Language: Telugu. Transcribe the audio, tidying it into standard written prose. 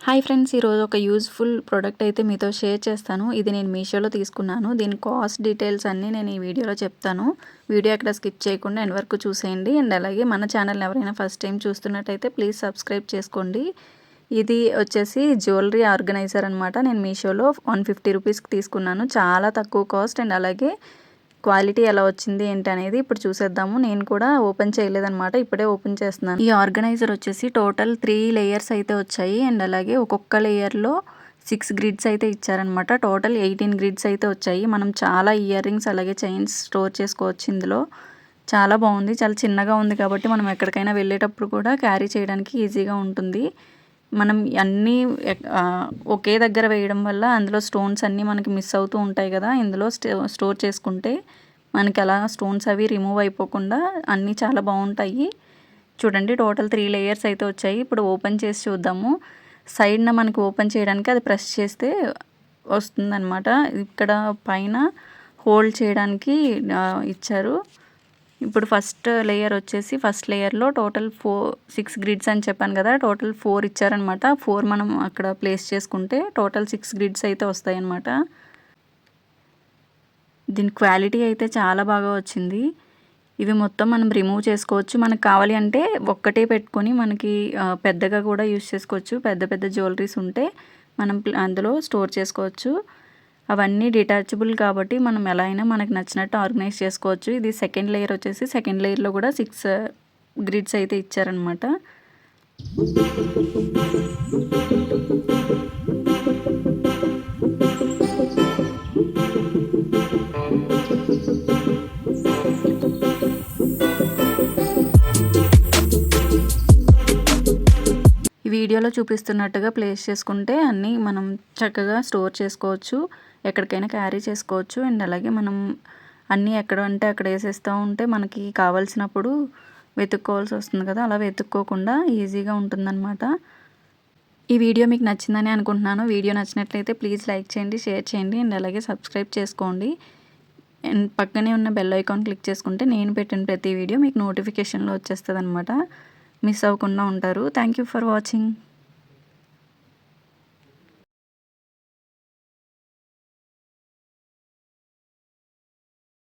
హాయ్ ఫ్రెండ్స్, ఈరోజు ఒక యూజ్ఫుల్ ప్రోడక్ట్ అయితే మీతో షేర్ చేస్తాను. ఇది నేను మీషోలో తీసుకున్నాను. దీని కాస్ట్ డీటెయిల్స్ అన్నీ నేను ఈ వీడియోలో చెప్తాను. వీడియో ఎక్కడ స్కిప్ చేయకుండా ఎండ్ వరకు చూసేయండి. అండ్ అలాగే మన ఛానల్ని ఎవరైనా ఫస్ట్ టైం చూస్తున్నట్టయితే ప్లీజ్ సబ్స్క్రైబ్ చేసుకోండి. ఇది వచ్చేసి జ్యువెలరీ ఆర్గనైజర్ అనమాట. నేను మీషోలో 150 రూపీస్కి తీసుకున్నాను. చాలా తక్కువ కాస్ట్. అండ్ అలాగే క్వాలిటీ ఎలా వచ్చింది ఏంటి అనేది ఇప్పుడు చూసేద్దాము. నేను కూడా ఓపెన్ చేయలేదన్నమాట, ఇప్పుడే ఓపెన్ చేస్తున్నాను. ఈ ఆర్గనైజర్ వచ్చేసి టోటల్ 3 లేయర్స్ అయితే వచ్చాయి. అండ్ అలాగే ఒక్కొక్క లేయర్లో 6 గ్రిడ్స్ అయితే ఇచ్చారనమాట. టోటల్ 18 గ్రిడ్స్ అయితే వచ్చాయి. మనం చాలా ఇయర్ రింగ్స్ అలాగే చైన్స్ స్టోర్ చేసుకోవచ్చు ఇందులో. చాలా బాగుంది. చాలా చిన్నగా ఉంది కాబట్టి మనం ఎక్కడికైనా వెళ్ళేటప్పుడు కూడా క్యారీ చేయడానికి ఈజీగా ఉంటుంది. మనం అన్నీ ఒకే దగ్గర వేయడం వల్ల అందులో స్టోన్స్ అన్నీ మనకి మిస్ అవుతూ ఉంటాయి కదా. ఇందులో స్టోర్ చేసుకుంటే మనకి అలా స్టోన్స్ అవి రిమూవ్ అయిపోకుండా అన్నీ చాలా బాగుంటాయి. చూడండి, టోటల్ 3 లేయర్స్ అయితే వచ్చాయి. ఇప్పుడు ఓపెన్ చేసి చూద్దాము. సైడ్న మనకి ఓపెన్ చేయడానికి అది ప్రెస్ చేస్తే వస్తుందన్నమాట. ఇక్కడ పైన హోల్డ్ చేయడానికి ఇచ్చారు. ఇప్పుడు ఫస్ట్ లేయర్ వచ్చేసి ఫస్ట్ లేయర్లో టోటల్ 6 గ్రిడ్స్ అని చెప్పాను కదా. టోటల్ 4 ఇచ్చారనమాట. 4 మనం అక్కడ ప్లేస్ చేసుకుంటే టోటల్ 6 గ్రిడ్స్ అయితే వస్తాయి అన్నమాట. దీని క్వాలిటీ అయితే చాలా బాగా వచ్చింది. ఇవి మొత్తం మనం రిమూవ్ చేసుకోవచ్చు. మనకు కావాలి అంటే ఒక్కటే పెట్టుకొని మనకి పెద్దగా కూడా యూస్ చేసుకోవచ్చు. పెద్ద పెద్ద జ్యువెలరీస్ ఉంటే మనం అందులో స్టోర్ చేసుకోవచ్చు. అవన్నీ డిటాచబుల్ కాబట్టి మనం ఎలా అయినా మనకు నచ్చినట్టు ఆర్గనైజ్ చేసుకోవచ్చు. ఇది సెకండ్ లేయర్ వచ్చేసి సెకండ్ లేయర్లో కూడా 6 గ్రిడ్స్ అయితే ఇచ్చారనమాట. ఈ వీడియోలో చూపిస్తున్నట్టుగా ప్లేస్ చేసుకుంటే అన్నీ మనం చక్కగా స్టోర్ చేసుకోవచ్చు. ఎక్కడికైనా క్యారీ చేసుకోవచ్చు. అండ్ అలాగే మనం అన్నీ ఎక్కడ అంటే అక్కడ వేసేస్తూ ఉంటే మనకి కావాల్సినప్పుడు వెతుక్కోవాల్సి వస్తుంది కదా. అలా వెతుక్కోకుండా ఈజీగా ఉంటుందన్నమాట. ఈ వీడియో మీకు నచ్చిందని అనుకుంటున్నాను. వీడియో నచ్చినట్లయితే ప్లీజ్ లైక్ చేయండి, షేర్ చేయండి. అండ్ అలాగే సబ్స్క్రైబ్ చేసుకోండి. అండ్ పక్కనే ఉన్న బెల్ ఐకాన్ క్లిక్ చేసుకుంటే నేను పెట్టిన ప్రతి వీడియో మీకు నోటిఫికేషన్లో వచ్చేస్తుంది అనమాట. మిస్ అవ్వకుండా ఉంటారు. Thank you for watching.